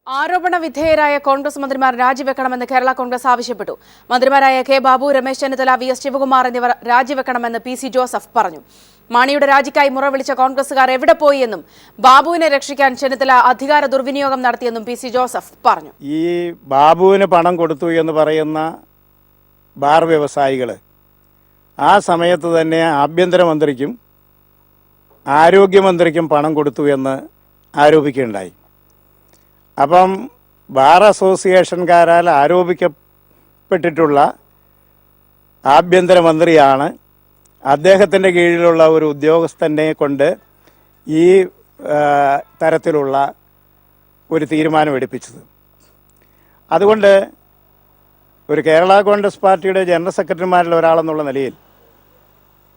ആരോപണ വിധേയരായ കോൺഗ്രസ് മന്ത്രിമാർ രാജിവെക്കണമെന്ന് കേരള കോൺഗ്രസ് ആവശ്യപ്പെട്ടു. മന്ത്രിമാരായ കെ ബാബു, രമേശ് ചെന്നിത്തല, വി.എസ്. ശിവകുമാർ എന്നിവർ രാജിവെക്കണമെന്ന് പി.സി. ജോസഫ് പറഞ്ഞു. മാണിയുടെ രാജിക്കായി മുറവിളിച്ച കോൺഗ്രസുകാർ എവിടെ പോയെന്നും ബാബുവിനെ രക്ഷിക്കാൻ ചെന്നിത്തല അധികാര ദുർവിനിയോഗം നടത്തിയെന്നും പി.സി. ജോസഫ് പറഞ്ഞു. ഈ ബാബുവിന് പണം കൊടുത്തു എന്ന് പറയുന്ന ബാർ വ്യവസായികൾ ആ സമയത്ത് തന്നെ ആഭ്യന്തരമന്ത്രിക്കും ആരോഗ്യമന്ത്രിക്കും പണം കൊടുത്തു എന്ന് ആരോപിക്കുകയുണ്ടായി. അപ്പം ബാർ അസോസിയേഷൻകാരാൽ ആരോപിക്കപ്പെട്ടിട്ടുള്ള ആഭ്യന്തരമന്ത്രിയാണ് അദ്ദേഹത്തിൻ്റെ കീഴിലുള്ള ഒരു ഉദ്യോഗസ്ഥനെ കൊണ്ട് ഈ തരത്തിലുള്ള ഒരു തീരുമാനമെടുപ്പിച്ചത്. അതുകൊണ്ട് ഒരു കേരള കോൺഗ്രസ് പാർട്ടിയുടെ ജനറൽ സെക്രട്ടറിമാരിൽ ഒരാളെന്നുള്ള നിലയിൽ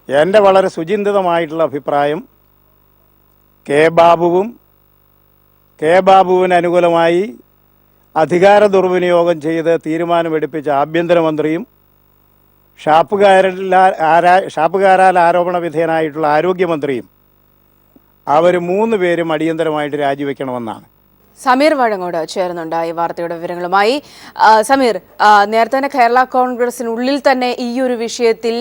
എൻ്റെ വളരെ സുചിന്തിതമായിട്ടുള്ള അഭിപ്രായം കെ ബാബുവിന് അനുകൂലമായി അധികാര ദുർവിനിയോഗം ചെയ്ത് തീരുമാനമെടുപ്പിച്ച ആഭ്യന്തരമന്ത്രിയും ഷാപ്പുകാരാൽ ആരോപണ വിധേയനായിട്ടുള്ള ആരോഗ്യമന്ത്രിയും അവർ 3 പേരും അടിയന്തരമായിട്ട് രാജിവെക്കണമെന്നാണ്. സമീർ വഴങ്ങോട് ചേർന്നുണ്ട് ഈ വാർത്തയുടെ വിവരങ്ങളുമായി. സമീർ, നേരത്തെ തന്നെ കേരള കോൺഗ്രസിനുള്ളിൽ തന്നെ ഈ ഒരു വിഷയത്തിൽ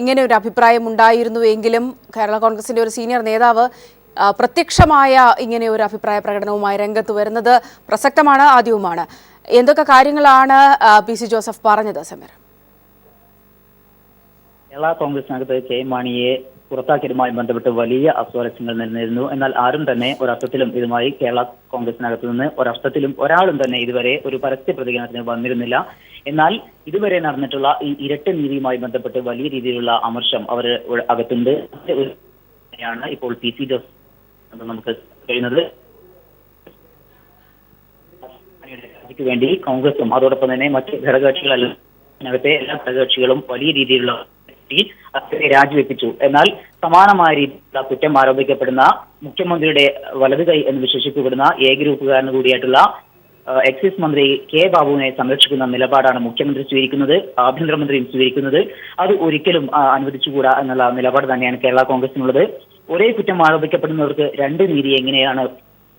ഇങ്ങനെ ഒരു അഭിപ്രായം ഉണ്ടായിരുന്നു എങ്കിലും കേരള കോൺഗ്രസിന്റെ ഒരു സീനിയർ നേതാവ് പ്രത്യക്ഷമായ ഇങ്ങനെ ഒരു അഭിപ്രായ പ്രകടനവുമായി രംഗത്ത് വരുന്നത് പ്രസക്തമാണ്, ആദ്യവുമാണ്. എന്തൊക്കെ കാര്യങ്ങളാണ് പി.സി. ജോസഫ് പറഞ്ഞത്? സമീർ, കേരള കോൺഗ്രസിനകത്ത് കെ മാണിയെ പുറത്താക്കിയതുമായി ബന്ധപ്പെട്ട് വലിയ അസ്വാരസ്യങ്ങൾ നിലനിന്നിരുന്നു. എന്നാൽ ആരും തന്നെ ഒരർത്ഥത്തിലും ഇതുമായി കേരള കോൺഗ്രസിനകത്ത് നിന്ന് ഒരാളും തന്നെ ഇതുവരെ ഒരു പരസ്യ പ്രതികരണത്തിന് വന്നിരുന്നില്ല. എന്നാൽ ഇതുവരെ നടന്നിട്ടുള്ള ഈ ഇരട്ട നീതിയുമായി ബന്ധപ്പെട്ട് വലിയ രീതിയിലുള്ള അമർഷം അവർ അകത്തുണ്ട്. ാണ് ഇപ്പോൾ പി.സി. ജോസഫ് നമുക്ക് കഴിയുന്നത്. വേണ്ടി കോൺഗ്രസും അതോടൊപ്പം തന്നെ മറ്റ് ഘടകകക്ഷികളെല്ലാം അതിനകത്തെ എല്ലാ ഘടകകക്ഷികളും വലിയ രീതിയിലുള്ള രാജിവെപ്പിച്ചു. എന്നാൽ സമാനമായ രീതിയിലുള്ള കുറ്റം ആരോപിക്കപ്പെടുന്ന മുഖ്യമന്ത്രിയുടെ വലതു കൈ എന്ന് വിശേഷിക്കപ്പെടുന്ന എ ഗ്രൂപ്പുകാരന് കൂടിയായിട്ടുള്ള എക്സൈസ് മന്ത്രി കെ ബാബുവിനെ സംരക്ഷിക്കുന്ന നിലപാടാണ് മുഖ്യമന്ത്രി സ്വീകരിക്കുന്നത്, ആഭ്യന്തരമന്ത്രിയും സ്വീകരിക്കുന്നത്. അത് ഒരിക്കലും അനുവദിച്ചുകൂടാ എന്നുള്ള നിലപാട് തന്നെയാണ് കേരള കോൺഗ്രസിനുള്ളത്. ഒരേ കുറ്റം ആരോപിക്കപ്പെടുന്നവർക്ക് 2 നീതി എങ്ങനെയാണ്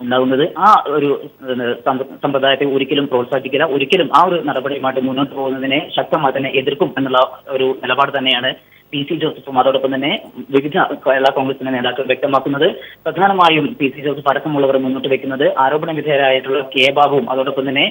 ഉണ്ടാകുന്നത്? ആ ഒരു സമ്പ്രദായത്തെ ഒരിക്കലും പ്രോത്സാഹിപ്പിക്കില്ല. ഒരിക്കലും ആ ഒരു നടപടിയുമായിട്ട് മുന്നോട്ട് പോകുന്നതിനെ ശക്തമായി തന്നെ എതിർക്കും എന്നുള്ള ഒരു നിലപാട് തന്നെയാണ് പി.സി. ജോസഫും അതോടൊപ്പം തന്നെ വിവിധ കേരള കോൺഗ്രസിന്റെ നേതാക്കൾ വ്യക്തമാക്കുന്നത്. പ്രധാനമായും പി.സി. ജോസഫ് അടക്കമുള്ളവർ മുന്നോട്ട് വെക്കുന്നത് ആരോപണ വിധേയരായിട്ടുള്ള കെ ബാബുവും അതോടൊപ്പം തന്നെ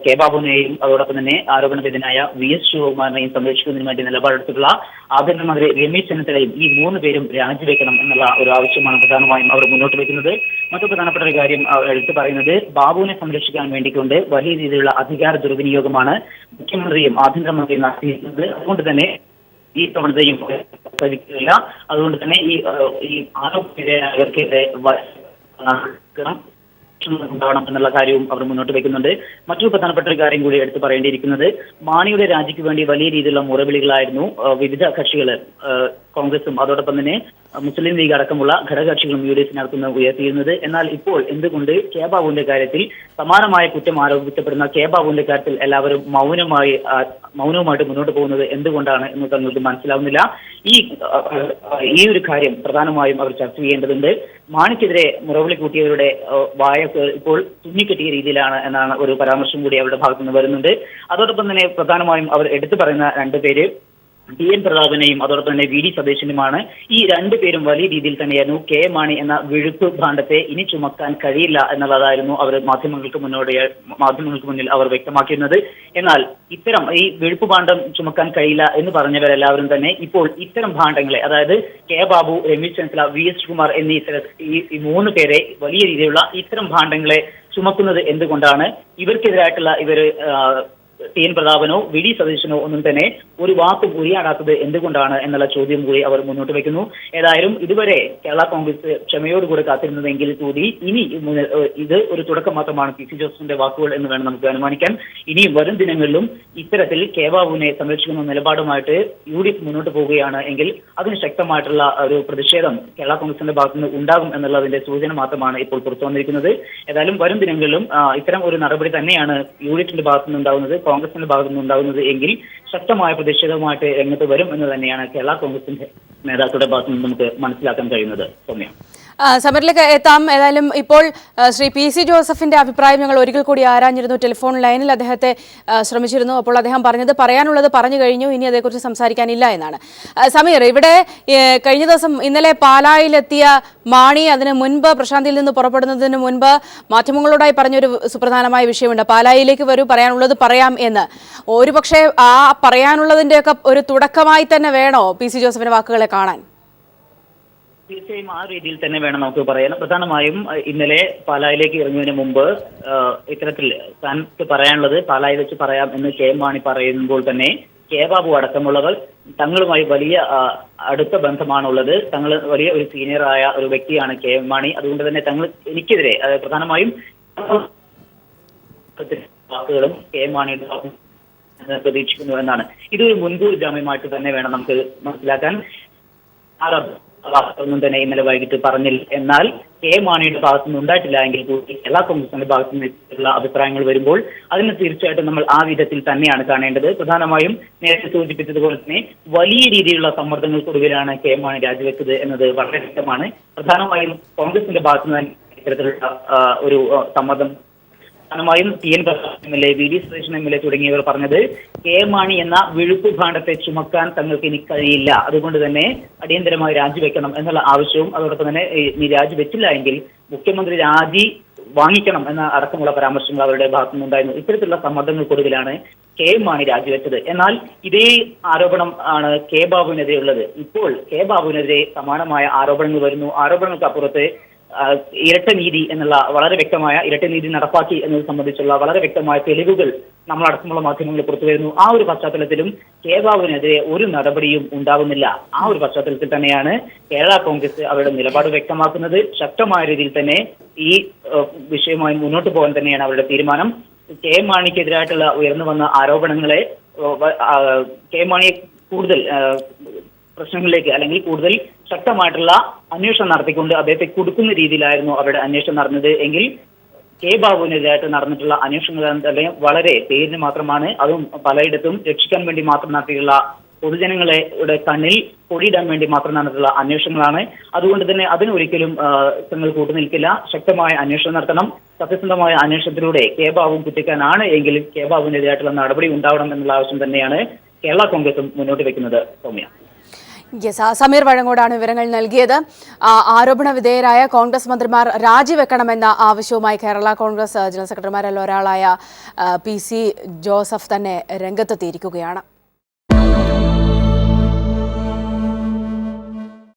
കെ ബാബുവിനെയും അതോടൊപ്പം തന്നെ ആരോപണ വിധേയനായ വി.എസ്. ശിവകുമാറിനെയും സംരക്ഷിക്കുന്നതിന് വേണ്ടി നിലപാടെടുത്തിട്ടുള്ള ആഭ്യന്തരമന്ത്രി രമേശ് ചെന്നിത്തലയും ഈ 3 പേരും രാജിവെക്കണം എന്നുള്ള ഒരു ആവശ്യമാണ് പ്രധാനമായും അവർ മുന്നോട്ട് വെക്കുന്നത്. മറ്റു പ്രധാനപ്പെട്ട ഒരു കാര്യം എടുത്തു പറയുന്നത് ബാബുവിനെ സംരക്ഷിക്കാൻ വേണ്ടിക്കൊണ്ട് വലിയ രീതിയിലുള്ള അധികാര ദുർവിനിയോഗമാണ് മുഖ്യമന്ത്രിയും ആഭ്യന്തരമന്ത്രിയും നടത്തിയിരിക്കുന്നത്. അതുകൊണ്ട് തന്നെ ഈ പ്രവണതയും പ്രസ്താവിക്കുകയില്ല. അതുകൊണ്ട് തന്നെ ഈ ആരോപണർക്കെതിരെ ഉണ്ടാവണം എന്നുള്ള കാര്യവും അവർ മുന്നോട്ട് വെക്കുന്നുണ്ട്. മറ്റൊരു പ്രധാനപ്പെട്ട ഒരു കാര്യം കൂടി എടുത്തു പറയേണ്ടിയിരിക്കുന്നത് മാണിയുടെ രാജിക്ക് വേണ്ടി വലിയ രീതിയിലുള്ള മുറവിളികളായിരുന്നു വിവിധ കക്ഷികൾ, കോൺഗ്രസും അതോടൊപ്പം തന്നെ മുസ്ലിം ലീഗ് അടക്കമുള്ള ഘടകകക്ഷികളും UDF നടത്തുന്ന ഉയർത്തിയിരുന്നത്. എന്നാൽ ഇപ്പോൾ എന്തുകൊണ്ട് കെ ബാബുവിന്റെ കാര്യത്തിൽ സമാനമായ കുറ്റം ആരോപിക്കപ്പെടുന്ന കെ ബാബുവിന്റെ കാര്യത്തിൽ എല്ലാവരും മൗനവുമായിട്ട് മുന്നോട്ട് പോകുന്നത് എന്തുകൊണ്ടാണ് എന്ന് തങ്ങൾക്ക് മനസ്സിലാവുന്നില്ല. ഈ ഒരു കാര്യം പ്രധാനമായും അവർ ചർച്ച ചെയ്യേണ്ടതുണ്ട്. മാണിക്കെതിരെ മുറവിളി കൂട്ടിയവരുടെ വായ ഇപ്പോൾ തുന്നിക്കെട്ടിയ രീതിയിലാണ് എന്നാണ് ഒരു പരാമർശം കൂടി അവരുടെ ഭാഗത്തുനിന്ന് വരുന്നുണ്ട്. അതോടൊപ്പം തന്നെ പ്രധാനമായും അവർ എടുത്തു പറയുന്ന 2 പേര് ടി.എൻ. പ്രതാപനെയും അതോടൊപ്പം തന്നെ വി.ഡി. സതീശനുമാണ്. ഈ 2 പേരും വലിയ രീതിയിൽ തന്നെയായിരുന്നു കെ മാണി എന്ന വിഴുപ്പ് ഭാണ്ഡത്തെ ഇനി ചുമക്കാൻ കഴിയില്ല എന്നുള്ളതായിരുന്നു അവർ മാധ്യമങ്ങൾക്ക് മുന്നിൽ അവർ വ്യക്തമാക്കിയിരുന്നത്. എന്നാൽ ഇത്തരം ഈ വിഴുപ്പ് ഭാണ്ഡം ചുമക്കാൻ കഴിയില്ല എന്ന് പറഞ്ഞവരെല്ലാവരും തന്നെ ഇപ്പോൾ ഇത്തരം ഭാണ്ഡങ്ങളെ, അതായത് കെ ബാബു, രമേശ് ചെന്നിത്തല, വി.എസ്. ശിവകുമാർ എന്നീ ഈ 3 പേരെ വലിയ രീതിയിലുള്ള ഇത്തരം ഭാണ്ഡങ്ങളെ ചുമക്കുന്നത് എന്തുകൊണ്ടാണ്? ഇവർക്കെതിരായിട്ടുള്ള ടി.എൻ. പ്രതാപനോ വി.ഡി. സതീശനോ ഒന്നും തന്നെ ഒരു വാക്കും ഉരിയാടാത്തത് എന്തുകൊണ്ടാണ് എന്നുള്ള ചോദ്യം കൂടി അവർ മുന്നോട്ട് വെക്കുന്നു. ഏതായാലും ഇതുവരെ കേരള കോൺഗ്രസ് ക്ഷമയോടുകൂടി കാത്തിരുന്നതെങ്കിൽ കൂടി ഇനി ഇത് ഒരു തുടക്കം മാത്രമാണ് പി.സി. ജോസഫിന്റെ വാക്കുകൾ എന്ന് വേണം നമുക്ക് അനുമാനിക്കാൻ. ഇനിയും വരും ദിനങ്ങളിലും ഇത്തരത്തിൽ കെ ബാബുവിനെ സംരക്ഷിക്കുന്ന നിലപാടുമായിട്ട് UDF മുന്നോട്ട് പോവുകയാണ് എങ്കിൽ അതിന് ശക്തമായിട്ടുള്ള ഒരു പ്രതിഷേധം കേരള കോൺഗ്രസിന്റെ ഭാഗത്തുനിന്ന് ഉണ്ടാകും എന്നുള്ളതിന്റെ സൂചന മാത്രമാണ് ഇപ്പോൾ പുറത്തു വന്നിരിക്കുന്നത്. ഏതായാലും വരും ദിനങ്ങളിലും ഇത്തരം ഒരു നടപടി തന്നെയാണ് UDFിന്റെ ഭാഗത്തുനിന്ന് ഉണ്ടാകുന്നത്, കോൺഗ്രസിന്റെ ഭാഗത്തുനിന്ന് ഉണ്ടാകുന്നത് എങ്കിൽ ശക്തമായ പ്രതിഷേധവുമായിട്ട് രംഗത്ത് വരും എന്ന് തന്നെയാണ് കേരള കോൺഗ്രസിന്റെ നേതാക്കളുടെ ഭാഗത്തുനിന്ന് നമുക്ക് മനസ്സിലാക്കാൻ കഴിയുന്നത്. സൗമ്യ. സമരിലേക്ക് എത്താം. ഏതായാലും ഇപ്പോൾ ശ്രീ പി.സി. ജോസഫിന്റെ അഭിപ്രായം ഞങ്ങൾ ഒരിക്കൽ കൂടി ആരാഞ്ഞിരുന്നു. ടെലിഫോൺ ലൈനിൽ അദ്ദേഹത്തെ ശ്രമിച്ചിരുന്നു. അപ്പോൾ അദ്ദേഹം പറയാനുള്ളത് പറഞ്ഞു കഴിഞ്ഞു. ഇനി അതേക്കുറിച്ച് സംസാരിക്കാനില്ല എന്നാണ്. സമീർ, ഇവിടെ കഴിഞ്ഞ ദിവസം ഇന്നലെ പാലായിലെത്തിയ മാണി അതിന് മുൻപ് പ്രശാന്തിയിൽ നിന്ന് പുറപ്പെടുന്നതിന് മുൻപ് മാധ്യമങ്ങളോടായി പറഞ്ഞൊരു സുപ്രധാനമായ വിഷയമുണ്ട്. പാലായിലേക്ക് വരൂ, പറയാനുള്ളത് പറയാം എന്ന്. ഒരുപക്ഷെ ആ പറയാനുള്ളതിൻ്റെയൊക്കെ ഒരു തുടക്കമായി തന്നെ വേണോ പി.സി. ജോസഫിന്റെ വാക്കുകളെ കാണാൻ? തീർച്ചയായും ആ രീതിയിൽ തന്നെ വേണം നമുക്ക് പറയാൻ. പ്രധാനമായും ഇന്നലെ പാലായിലേക്ക് ഇറങ്ങുന്നതിന് മുമ്പ് ഇത്തരത്തിൽ തനിക്ക് പറയാനുള്ളത് പാലായി വെച്ച് പറയാം എന്ന് കെ മാണി പറയുമ്പോൾ തന്നെ കെ ബാബു അടക്കമുള്ളവർ തങ്ങളുമായി വലിയ അടുത്ത ബന്ധമാണുള്ളത്. തങ്ങൾ വലിയ ഒരു സീനിയറായ ഒരു വ്യക്തിയാണ് കെ മാണി. അതുകൊണ്ട് തന്നെ എനിക്കെതിരെ പ്രധാനമായും വാക്കുകളും കെ മാണിയുടെ പ്രതീക്ഷിക്കുന്നു എന്നാണ്. ഇതൊരു മുൻകൂർ ജാമ്യമായിട്ട് തന്നെ വേണം നമുക്ക് മനസ്സിലാക്കാൻ. ഒന്നും തന്നെ ഇന്നലെ വൈകിട്ട് പറഞ്ഞില്ല. എന്നാൽ കെ മാണിയുടെ ഭാഗത്തുനിന്ന് ഉണ്ടായിട്ടില്ല എങ്കിൽ കൂടി എല്ലാ കോൺഗ്രസിന്റെ ഭാഗത്തു നിന്നുള്ള അഭിപ്രായങ്ങൾ വരുമ്പോൾ അതിന് തീർച്ചയായിട്ടും നമ്മൾ ആ വിധത്തിൽ തന്നെയാണ് കാണേണ്ടത്. പ്രധാനമായും നേരത്തെ സൂചിപ്പിച്ചതുപോലെ തന്നെ വലിയ രീതിയിലുള്ള സമ്മർദ്ദങ്ങൾക്കൊടുവിലാണ് കെ മാണി രാജിവെച്ചത് എന്നത് വളരെ വ്യക്തമാണ്. പ്രധാനമായും കോൺഗ്രസിന്റെ ഭാഗത്തുനിന്ന് തന്നെ ഇത്തരത്തിലുള്ള ഒരു സമ്മർദ്ദം പ്രധാനമായും TN. Prasad MLA, VD. Satheesan MLA തുടങ്ങിയവർ പറഞ്ഞത് കെ മാണി എന്ന വിഴുപ്പ് ഭാണ്ഡത്തെ ചുമക്കാൻ തങ്ങൾക്ക് ഇനി കഴിയില്ല, അതുകൊണ്ട് തന്നെ അടിയന്തരമായി രാജിവെക്കണം എന്നുള്ള ആവശ്യവും അതോടൊപ്പം തന്നെ ഇനി രാജിവെച്ചില്ല എങ്കിൽ മുഖ്യമന്ത്രി രാജി വാങ്ങിക്കണം എന്ന അടക്കമുള്ള പരാമർശങ്ങൾ അവരുടെ ഭാഗത്തുനിന്നുണ്ടായിരുന്നു. ഇത്തരത്തിലുള്ള സമ്മർദ്ദങ്ങൾക്കൊടുവിലാണ് കെ മാണി രാജിവെച്ചത്. എന്നാൽ ഇതേ ആരോപണം ആണ് കെ ബാബുവിനെതിരെ ഉള്ളത്. ഇപ്പോൾ കെ ബാബുവിനെതിരെ സമാനമായ ആരോപണങ്ങൾ വരുന്നു. ആരോപണങ്ങൾക്ക് അപ്പുറത്ത് ഇരട്ട നീതി എന്നുള്ള വളരെ വ്യക്തമായ ഇരട്ട നീതി നടപ്പാക്കി എന്നത് സംബന്ധിച്ചുള്ള വളരെ വ്യക്തമായ തെളിവുകൾ നമ്മളടക്കമുള്ള മാധ്യമങ്ങളിൽ പുറത്തു വരുന്നു. ആ ഒരു പശ്ചാത്തലത്തിലും കെ ബാബുവിനെതിരെ ഒരു നടപടിയും ഉണ്ടാകുന്നില്ല. ആ ഒരു പശ്ചാത്തലത്തിൽ തന്നെയാണ് കേരള കോൺഗ്രസ് അവരുടെ നിലപാട് വ്യക്തമാക്കുന്നത്. ശക്തമായ രീതിയിൽ തന്നെ ഈ വിഷയവുമായി മുന്നോട്ട് പോകാൻ തന്നെയാണ് അവരുടെ തീരുമാനം. കെ മാണിക്കെതിരായിട്ടുള്ള ഉയർന്നു വന്ന ആരോപണങ്ങളെ കെ മാണിയെ കൂടുതൽ പ്രശ്നങ്ങളിലേക്ക് അല്ലെങ്കിൽ കൂടുതൽ ശക്തമായിട്ടുള്ള അന്വേഷണം നടത്തിക്കൊണ്ട് അദ്ദേഹത്തെ കൊടുക്കുന്ന രീതിയിലായിരുന്നു അവരുടെ അന്വേഷണം നടന്നത് എങ്കിൽ കെ ബാബുവിനെതിരായിട്ട് നടന്നിട്ടുള്ള അന്വേഷണങ്ങൾ വളരെ പേരിന് മാത്രമാണ്. അതും പലയിടത്തും രക്ഷിക്കാൻ വേണ്ടി മാത്രം നടത്തിയുള്ള പൊതുജനങ്ങളുടെ കണ്ണിൽ പൊടിയിടാൻ വേണ്ടി മാത്രം നടന്നിട്ടുള്ള അന്വേഷണങ്ങളാണ്. അതുകൊണ്ട് തന്നെ അതിനൊരിക്കലും തങ്ങൾ കൂട്ടുനിൽക്കില്ല. ശക്തമായ അന്വേഷണം നടത്തണം. സത്യസന്ധമായ അന്വേഷണത്തിലൂടെ കെ ബാബു കുറ്റക്കാരനാണ് എങ്കിൽ കെ ബാബുവിനെതിരായിട്ടുള്ള നടപടി ഉണ്ടാവണം എന്നുള്ള ആവശ്യം തന്നെയാണ് കേരള കോൺഗ്രസും മുന്നോട്ട് വെക്കുന്നത്. സൗമ്യ. സമീർ വഴങ്ങോടാണ് വിവരങ്ങൾ നൽകിയത്. ആരോപണ വിധേയരായ കോൺഗ്രസ് മന്ത്രിമാർ രാജിവെക്കണമെന്ന ആവശ്യവുമായി കേരള കോൺഗ്രസ് ജനറൽ സെക്രട്ടറിമാരിൽ ഒരാളായ പി.സി. ജോസഫ് തന്നെ രംഗത്തെത്തിയിരിക്കുകയാണ്.